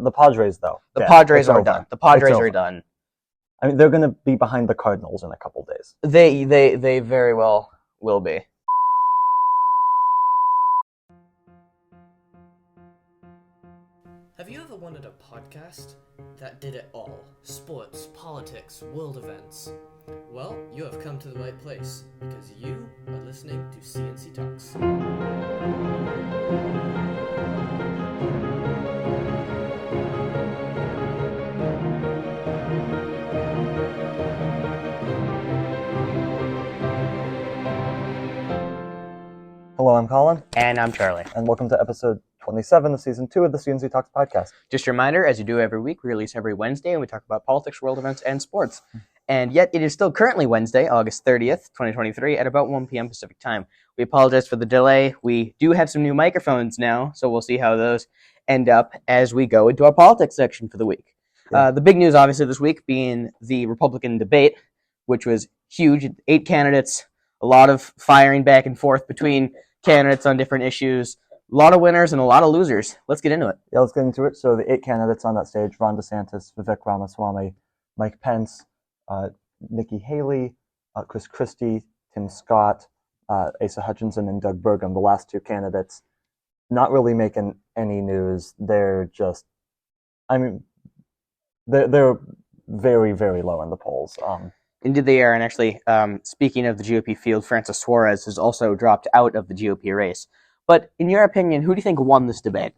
The Padres, though. The Padres are done. The Padres are done. I mean, they're going to be behind the Cardinals in a couple days. They very well will be. Have you ever wanted a podcast that did it all? Sports, politics, world events. Well, you have come to the right place, because you are listening to C&C Talks. Hello, I'm Colin. And I'm Charlie. And welcome to episode 27 of Season 2 of the C&C Talks podcast. Just a reminder, as you do every week, we release every Wednesday, and we talk about politics, world events, and sports. And yet, it is still currently Wednesday, August 30th, 2023, at about 1 p.m. Pacific time. We apologize for the delay. We do have some new microphones now, so we'll see how those end up as we go into our politics section for the week. Yeah. The big news, obviously, this week being the Republican debate, which was huge. 8 candidates, a lot of firing back and forth between candidates on different issues. A lot of winners and a lot of losers. Let's get into it. Yeah, let's get into it. So the 8 candidates on that stage: Ron DeSantis, Vivek Ramaswamy, Mike Pence, Nikki Haley, Chris Christie, Tim Scott, Asa Hutchinson, and Doug Burgum, the last 2 candidates, not really making any news. They're just, they're very, very low in the polls. Indeed they are, and actually, speaking of the GOP field, Francis Suarez has also dropped out of the GOP race. But in your opinion, who do you think won this debate?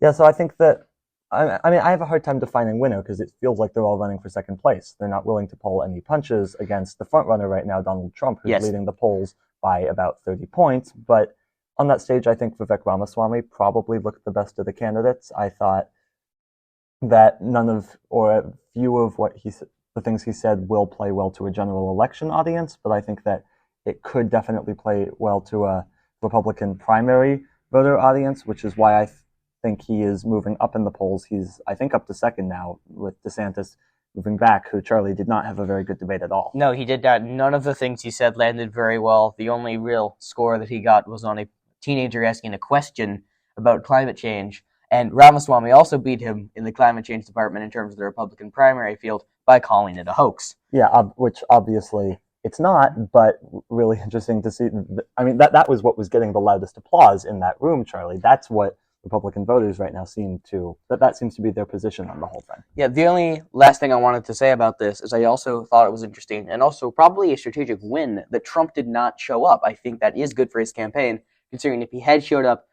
Yeah, so I think that, I have a hard time defining winner because it feels like they're all running for second place. They're not willing to pull any punches against the front runner right now, Donald Trump, who's leading the polls by about 30 points. But on that stage, I think Vivek Ramaswamy probably looked the best of the candidates. I thought that none of, or a few of the things he said will play well to a general election audience, but I think that it could definitely play well to a Republican primary voter audience, which is why I think he is moving up in the polls. He's, I think, up to second now, with DeSantis moving back, who Charlie did not have a very good debate at all. No, he did not. None of the things he said landed very well. The only real score that he got was on a teenager asking a question about climate change. And Ramaswamy also beat him in the climate change department in terms of the Republican primary field by calling it a hoax. Yeah, which obviously it's not, but really interesting to see. I mean, that was what was getting the loudest applause in that room, Charlie. That's what Republican voters right now seems to be their position on the whole thing. Yeah, the only last thing I wanted to say about this is I also thought it was interesting, and also probably a strategic win, that Trump did not show up. I think that is good for his campaign, considering if he had showed up,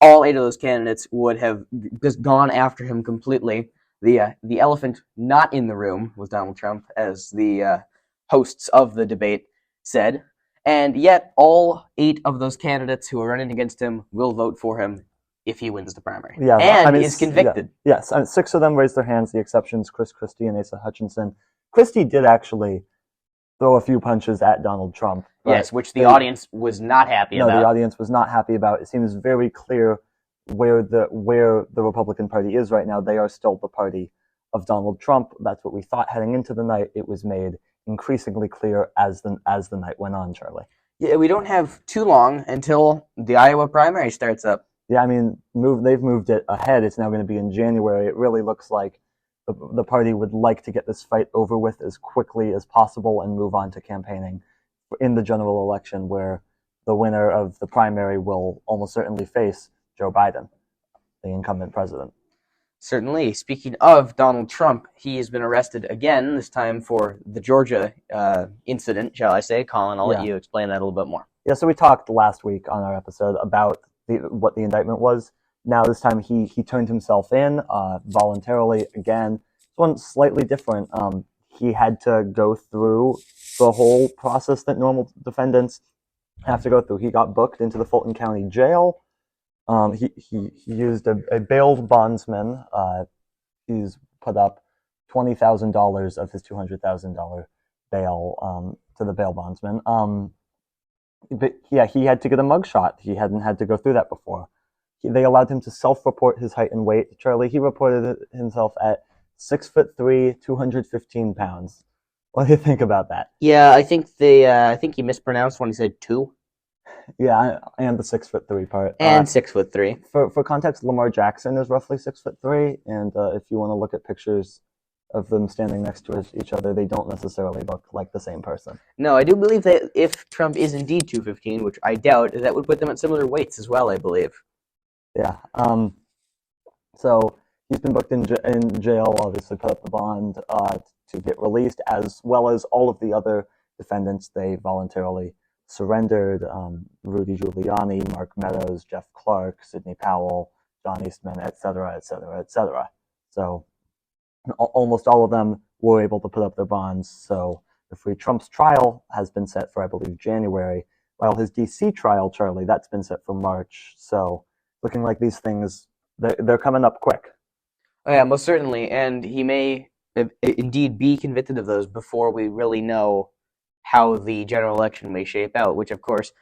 all 8 of those candidates would have just gone after him completely. The elephant not in the room was Donald Trump, as the hosts of the debate said, and yet all 8 of those candidates who are running against him will vote for him if he wins the primary. Yeah, and is convicted. Yeah. Yes, 6 of them raised their hands. The exceptions: Chris Christie and Asa Hutchinson. Christie did actually throw a few punches at Donald Trump. Yes, which the audience was not happy about. No, the audience was not happy about. It seems very clear where the Republican Party is right now. They are still the party of Donald Trump. That's what we thought heading into the night. It was made increasingly clear as the night went on, Charlie. Yeah, we don't have too long until the Iowa primary starts up. Yeah, I mean, they've moved it ahead. It's now going to be in January. It really looks like the party would like to get this fight over with as quickly as possible and move on to campaigning in the general election, where the winner of the primary will almost certainly face Joe Biden, the incumbent president. Certainly. Speaking of Donald Trump, he has been arrested again, this time for the Georgia incident, shall I say. Colin, I'll let you explain that a little bit more. Yeah, so we talked last week on our episode about what the indictment was. Now this time he turned himself in voluntarily again. This one's slightly different. He had to go through the whole process that normal defendants have to go through. He got booked into the Fulton County Jail. He used a bailed bondsman. He's put up $20,000 of his $200,000 bail to the bail bondsman. But yeah, he had to get a mugshot. He hadn't had to go through that before. They allowed him to self-report his height and weight. Charlie, he reported himself at 6'3", 215 pounds. What do you think about that? Yeah, I think he mispronounced when he said 2. Yeah, and the 6'3" part. And 6'3". For context, Lamar Jackson is roughly 6'3", and if you want to look at pictures of them standing next to each other, they don't necessarily look like the same person. No, I do believe that if Trump is indeed 215, which I doubt, that would put them at similar weights as well, I believe. Yeah. So he's been booked in jail, obviously put up the bond to get released, as well as all of the other defendants. They voluntarily surrendered. Rudy Giuliani, Mark Meadows, Jeff Clark, Sidney Powell, John Eastman, et cetera, et cetera, et cetera. So almost all of them were able to put up their bonds. So the free Trump's trial has been set for, I believe, January, while his D.C. trial, Charlie, that's been set for March. So looking like these things, they're coming up quick. Oh, yeah, most certainly. And he may indeed be convicted of those before we really know how the general election may shape out, which, of course,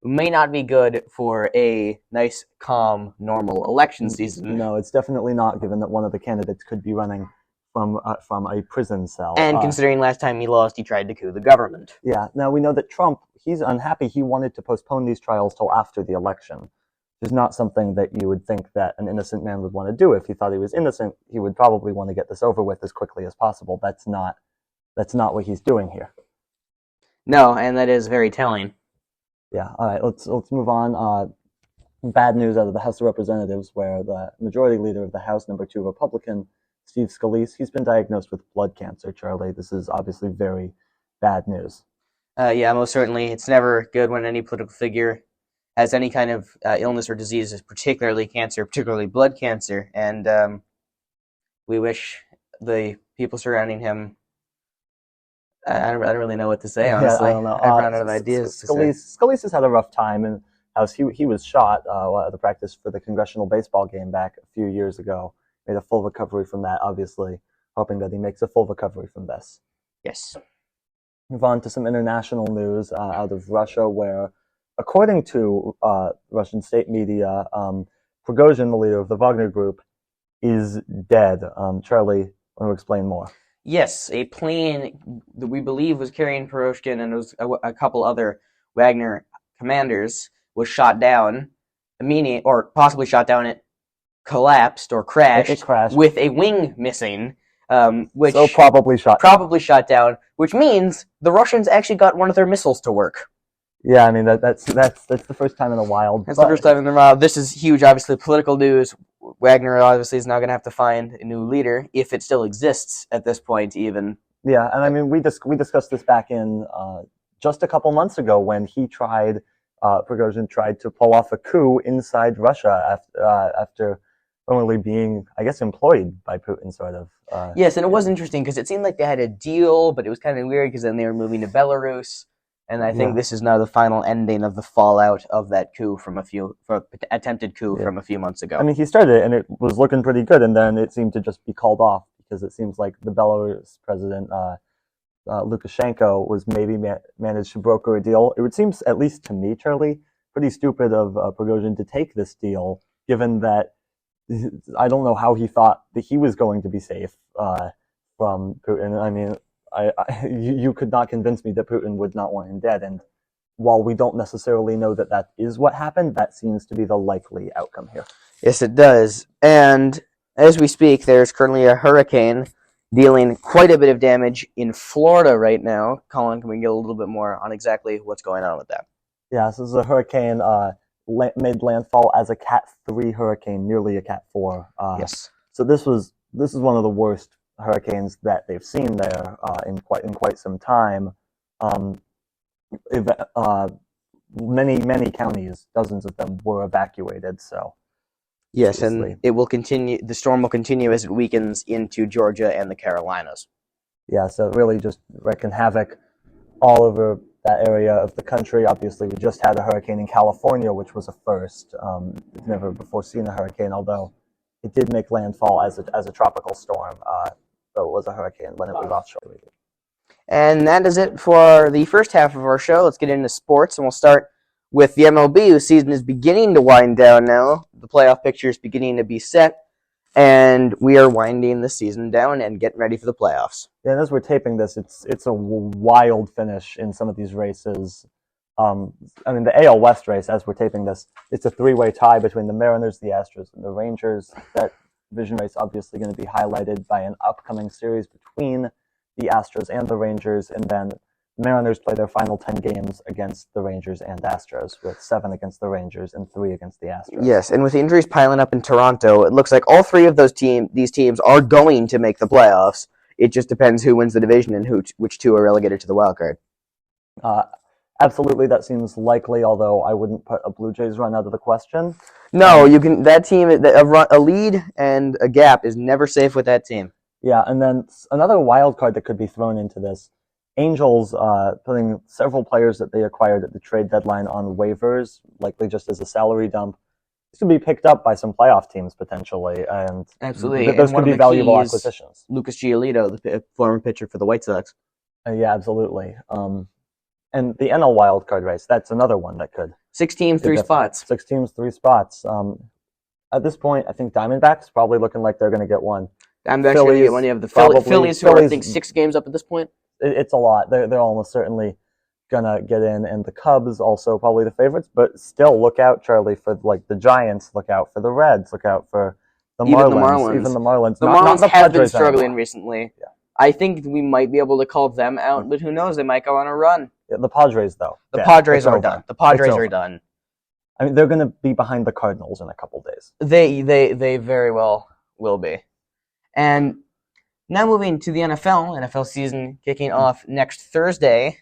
may not be good for a nice, calm, normal election season. No, it's definitely not, given that one of the candidates could be running from a prison cell. And considering last time he lost, he tried to coup the government. Yeah. Now, we know that Trump, he's unhappy. He wanted to postpone these trials till after the election. Which is not something that you would think that an innocent man would want to do. If he thought he was innocent, he would probably want to get this over with as quickly as possible. That's not what he's doing here. No, and that is very telling. Yeah. All right. Let's move on. Bad news out of the House of Representatives, where the majority leader of the House, number 2 Republican, Steve Scalise, he's been diagnosed with blood cancer, Charlie. This is obviously very bad news. Yeah, most certainly. It's never good when any political figure has any kind of illness or disease, particularly cancer, particularly blood cancer. And we wish the people surrounding him... I don't really know what to say, honestly. Yeah, I don't know. I've run out of ideas to say. Scalise has had a rough time, and he was shot at the practice for the congressional baseball game back a few years ago. Made a full recovery from that, obviously, hoping that he makes a full recovery from this. Yes. Move on to some international news out of Russia, where, according to Russian state media, Prigozhin, the leader of the Wagner Group, is dead. Charlie, want to explain more? Yes, a plane that we believe was carrying Prigozhin and was a couple other Wagner commanders was shot down, or possibly shot down. It collapsed or crashed, with a wing missing, which so probably shot down, which means the Russians actually got one of their missiles to work. Yeah, I mean that's the first time in a while. That's the first time in a while. This is huge, obviously, political news. Wagner obviously is now going to have to find a new leader, if it still exists at this point, even. Yeah, and I mean we discussed this back in just a couple months ago when Prigozhin tried to pull off a coup inside Russia after only being, I guess, employed by Putin, sort of. Yes, and it was interesting because it seemed like they had a deal, but it was kind of weird because then they were moving to Belarus. And I think this is now the final ending of the fallout of that coup attempted coup from a few months ago. I mean, he started it and it was looking pretty good, and then it seemed to just be called off because it seems like the Belarus president, Lukashenko, was maybe managed to broker a deal. It would seem, at least to me, Charlie, pretty stupid of Prigozhin to take this deal, given that I don't know how he thought that he was going to be safe from Putin. I mean, you could not convince me that Putin would not want him dead. And while we don't necessarily know that that is what happened, that seems to be the likely outcome here. Yes, it does. And as we speak, there's currently a hurricane dealing quite a bit of damage in Florida right now. Colin, can we get a little bit more on exactly what's going on with that? Yeah, so this is a hurricane made landfall as a Cat 3 hurricane, nearly a Cat 4. Yes. So this is one of the worst hurricanes that they've seen there in quite some time. Many counties, dozens of them, were evacuated. So yes, and it will continue. The storm will continue as it weakens into Georgia and the Carolinas. Yeah, so it really just wreaking havoc all over that area of the country. Obviously, we just had a hurricane in California, which was a first. We've never before seen a hurricane, although it did make landfall as a tropical storm. So it was a hurricane when it was offshore. And that is it for the first half of our show. Let's get into sports, and we'll start with the MLB, whose season is beginning to wind down now. The playoff picture is beginning to be set, and we are winding the season down and getting ready for the playoffs. Yeah, and as we're taping this, it's a wild finish in some of these races. The AL West race, as we're taping this, it's a three-way tie between the Mariners, the Astros, and the Rangers. That division race obviously going to be highlighted by an upcoming series between the Astros and the Rangers, and then the Mariners play their final 10 games against the Rangers and Astros, with 7 against the Rangers and 3 against the Astros. Yes, and with the injuries piling up in Toronto, it looks like all 3 of these teams are going to make the playoffs. It just depends who wins the division and which 2 are relegated to the wild card. Absolutely, that seems likely, although I wouldn't put a Blue Jays run out of the question. No, you can. That team, a lead and a gap is never safe with that team. Yeah, and then another wild card that could be thrown into this. Angels putting several players that they acquired at the trade deadline on waivers, likely just as a salary dump. This could be picked up by some playoff teams potentially, and absolutely, those could be valuable acquisitions. Lucas Giolito, the former pitcher for the White Sox. Yeah, absolutely. And the NL wild card race, that's another one that could. 6 teams, 3 spots. 6 teams, 3 spots. At this point, I think Diamondbacks probably looking like they're going to get one. Diamondbacks going to get one. You have the Phillies, who are, I think, 6 games up at this point. It's a lot. They're almost certainly going to get in, and the Cubs also probably the favorites, but still look out, Charlie, for like the Giants, look out for the Reds, look out for the Marlins. Even the Marlins. The Marlins have been struggling recently. Yeah. I think we might be able to call them out, but who knows? They might go on a run. Yeah, the Padres, though. The Padres are done. The Padres are done. I mean, they're going to be behind the Cardinals in a couple days. They very well will be. And now moving to the NFL season kicking off next Thursday,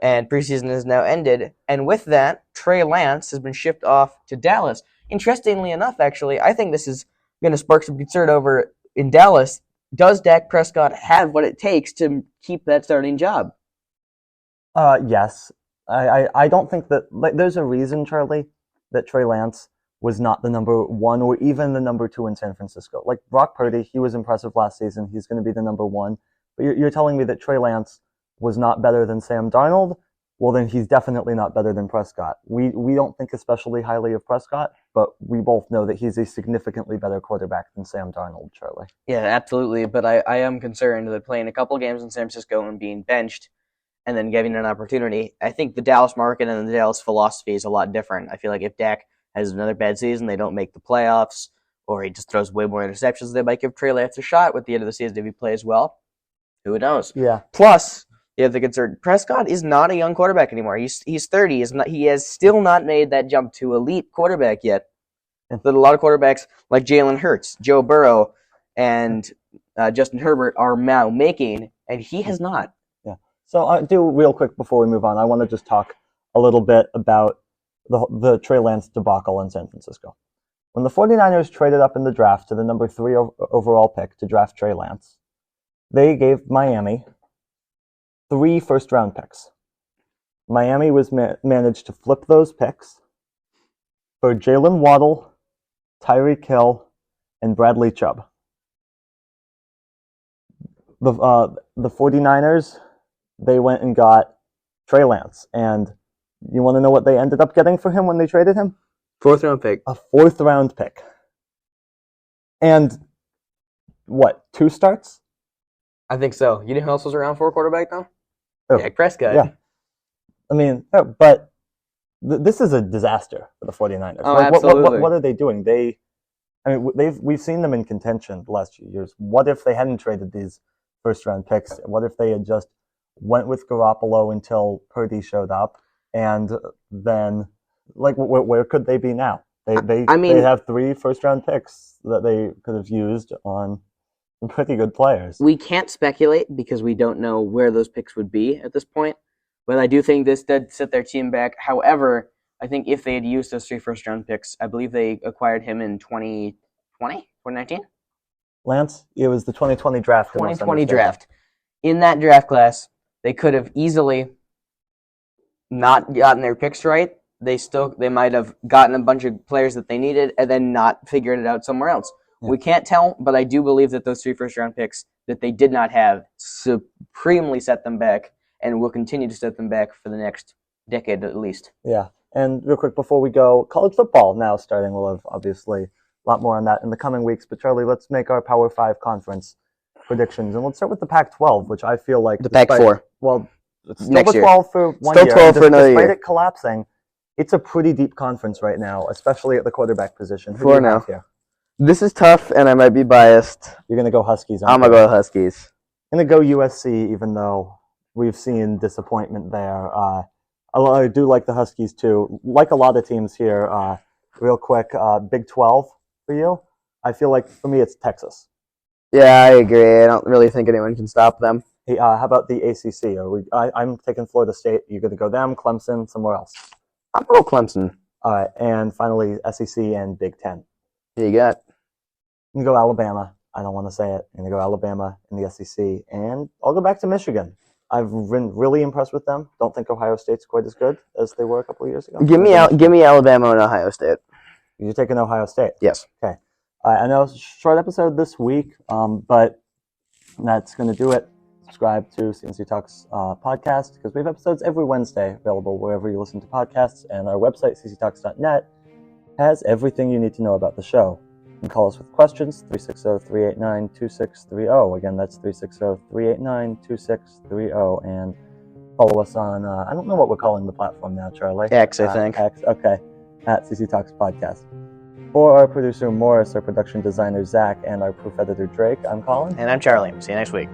and preseason is now ended. And with that, Trey Lance has been shipped off to Dallas. Interestingly enough, actually, I think this is going to spark some concern over in Dallas. Does Dak Prescott have what it takes to keep that starting job? Yes. I don't think that there's a reason, Charlie, that Trey Lance was not the number 1 or even the number 2 in San Francisco. Like Brock Purdy, he was impressive last season. He's going to be the number 1. But you're telling me that Trey Lance was not better than Sam Darnold? Well, then he's definitely not better than Prescott. We don't think especially highly of Prescott, but we both know that he's a significantly better quarterback than Sam Darnold, Charlie. Yeah, absolutely. But I am concerned that playing a couple games in San Francisco and being benched and then giving an opportunity, I think the Dallas market and the Dallas philosophy is a lot different. I feel like if Dak has another bad season, they don't make the playoffs, or he just throws way more interceptions, they might give Trey Lance a shot with the end of the season if he plays well. Who knows? Yeah. Plus, you have the concern. Prescott is not a young quarterback anymore. He's 30. He has still not made that jump to elite quarterback yet. That a lot of quarterbacks like Jalen Hurts, Joe Burrow, and Justin Herbert are now making, and he has not. Yeah. So do real quick before we move on, I want to just talk a little bit about the Trey Lance debacle in San Francisco. When the 49ers traded up in the draft to the number 3 overall pick to draft Trey Lance, they gave Miami 3 first-round picks. Miami was managed to flip those picks for Jalen Waddle, Tyreek Hill, and Bradley Chubb. The 49ers, they went and got Trey Lance. And you want to know what they ended up getting for him when they traded him? 4th-round pick. A 4th-round pick. And, 2 starts? I think so. You know who else was around for a quarterback, though? Oh, Dak Prescott. Yeah. I mean, but this is a disaster for the 49ers. Oh, absolutely. What are they doing? We've seen them in contention the last few years. What if they hadn't traded these first-round picks? What if they had just went with Garoppolo until Purdy showed up, and then, where could they be now? They have 3 first-round picks that they could have used on pretty good players. We can't speculate because we don't know where those picks would be at this point. But I do think this did set their team back. However, I think if they had used those 3 first-round picks, I believe they acquired him in 2019? Lance? It was the 2020 draft. 2020 draft. In that draft class, they could have easily not gotten their picks right. They might have gotten a bunch of players that they needed and then not figured it out somewhere else. Yeah. We can't tell, but I do believe that those 3 first-round picks that they did not have supremely set them back and will continue to set them back for the next decade at least. Yeah, and real quick before we go, college football now starting. We'll have obviously a lot more on that in the coming weeks. But Charlie, let's make our Power 5 conference predictions. And let's start with the Pac-12, which I feel like... The Pac-4. Well, It's still Next the year. 12 for one Still year. 12 for another Despite year. it collapsing, it's a pretty deep conference right now, especially at the quarterback position. Who For do you now. have here? This is tough, and I might be biased. You're going to go Huskies. I'm going to go Huskies. I'm going to go USC, even though we've seen disappointment there. I do like the Huskies, too. Like a lot of teams here, real quick, Big 12 for you. I feel like, for me, it's Texas. Yeah, I agree. I don't really think anyone can stop them. Hey, how about the ACC? I'm taking Florida State. You're going to go them, Clemson, somewhere else. I'm going to go Clemson. All right, and finally, SEC and Big Ten. Who you got? I'm going to go Alabama. I don't want to say it. I'm going to go Alabama in the SEC. And I'll go back to Michigan. I've been really impressed with them. Don't think Ohio State's quite as good as they were a couple of years ago. Give me Alabama and Ohio State. You're taking Ohio State? Yes. Okay. I know it's a short episode this week, but that's going to do it. Subscribe to C&C Talks podcast because we have episodes every Wednesday available wherever you listen to podcasts. And our website, cctalks.net, has everything you need to know about the show. You can call us with questions, 360-389-2630. Again, that's 360-389-2630. And follow us on, I don't know what we're calling the platform now, Charlie. X, I think. X, okay, at C&C Talks Podcast. For our producer, Morris, our production designer, Zack, and our proof editor, Drake, I'm Colin. And I'm Charlie. See you next week.